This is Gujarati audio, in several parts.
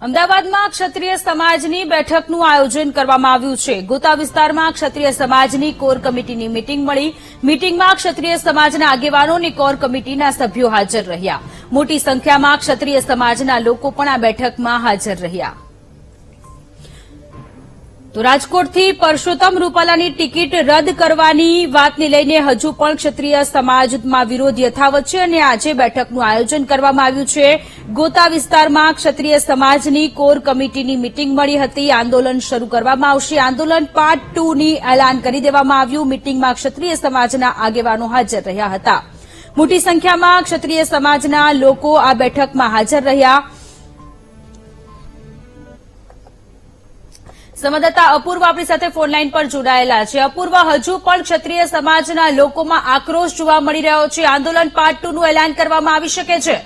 અમદાવાદમાં ક્ષત્રિય સમાજની બેઠકનું આયોજન કરવામાં આવ્યું છે। ગોતા વિસ્તારમાં ક્ષત્રિય સમાજની કોર કમિટીની મીટિંગ મળી। મીટિંગમાં ક્ષત્રિય સમાજના આગેવાનો અને કોર કમિટીના સભ્યો હાજર રહ્યા। મોટી સંખ્યામાં ક્ષત્રિય સમાજના લોકો પણ આ બેઠકમાં હાજર રહ્યા। તો રાજકોટથી પરસોત્તમ રૂપાલાની ટિકિટ રદ કરવાની વાતને લઈને હજુ પણ ક્ષત્રિય સમાજમાં વિરોધ યથાવત છે અને આજે બેઠકનું આયોજન કરવામાં આવ્યું છે। ગોતા વિસ્તારમાં ક્ષત્રિય સમાજની કોર કમિટીની મીટિંગ મળી હતી। આંદોલન શરૂ કરવામાં આવશે। આંદોલન પાર્ટ 2 ની એલાન કરી દેવામાં આવ્યું। મીટિંગમાં ક્ષત્રિય સમાજના આગેવાનો હાજર રહ્યા હતા। મોટી સંખ્યામાં ક્ષત્રિય સમાજના લોકો આ બેઠકમાં હાજર રહ્યા। સંવાદદાતા અપૂર્વ આપણી સાથે ફોનલાઈન પર જોડાયેલા છે। અપૂર્વ, હજુ પણ ક્ષત્રિય સમાજના લોકોમાં આક્રોશ જોવા મળી રહ્યો છે। આંદોલન પાર્ટ 2 નું એલાન કરવામાં આવી શકે છે?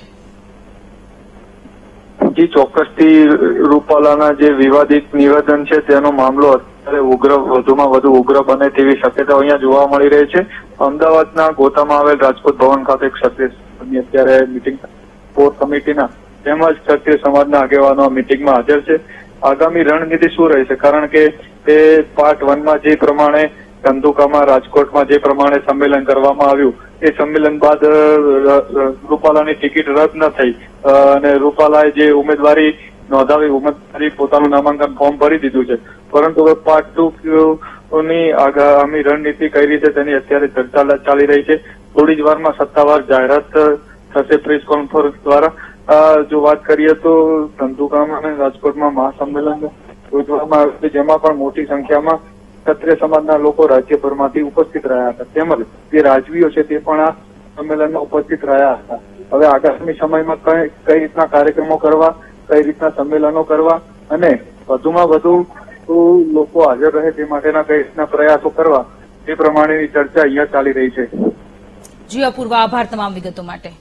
જી, ચોક્કસથી રૂપાલાના જે વિવાદિત નિવેદન છે તેનો મામલો અત્યારે વધુમાં વધુ ઉગ્ર બને તેવી શક્યતા અહીંયા જોવા મળી રહી છે। અમદાવાદના ગોતામાં આવેલ રાજકોટ ભવન ખાતે ક્ષત્રિય સમાજની અત્યારે મીટિંગ કોર કમિટીના તેમજ ક્ષત્રિય સમાજના આગેવાનો મીટિંગમાં હાજર છે। આગામી રણનીતિ શું રહેશે? કારણ કે તે પાર્ટ 1 માં જે પ્રમાણે ધંધુકામાં રાજકોટમાં જે પ્રમાણે સંમેલન કરવામાં આવ્યું એ સંમેલન બાદ રૂપાલાની ટિકિટ રદ ન થઈ અને રૂપાલાએ જે ઉમેદવારી નોંધાવી પોતાનું નામાંકન ફોર્મ ભરી દીધું છે, પરંતુ હવે પાર્ટ 2 ની આગામી રણનીતિ કઈ રીતે તેની અત્યારે ચર્ચા ચાલી રહી છે। થોડી જ વારમાં સત્તાવાર જાહેરાત થશે પ્રેસ કોન્ફરન્સ દ્વારા। જો વાત કરીએ તો ધંધુકામાં અને રાજકોટમાં મહાસંમેલન યોજવામાં આવ્યું છે, જેમાં પણ મોટી સંખ્યામાં ક્ષત્રિય સમાજના લોકો રાજ્યભરમાંથી ઉપસ્થિત રહ્યા હતા, તેમજ જે રાજવીઓ છે તે પણ આ સંમેલનમાં ઉપસ્થિત રહ્યા હતા। હવે આગામી સમયમાં કઈ રીતના કાર્યક્રમો કરવા, કઈ રીતના સંમેલનો કરવા અને વધુમાં વધુ લોકો હાજર રહે તે માટેના કઈ રીતના પ્રયાસો કરવા તે પ્રમાણેની ચર્ચા અહીંયા ચાલી રહી છે। જી અપૂર્વ, આભાર તમામ વિગતો માટે।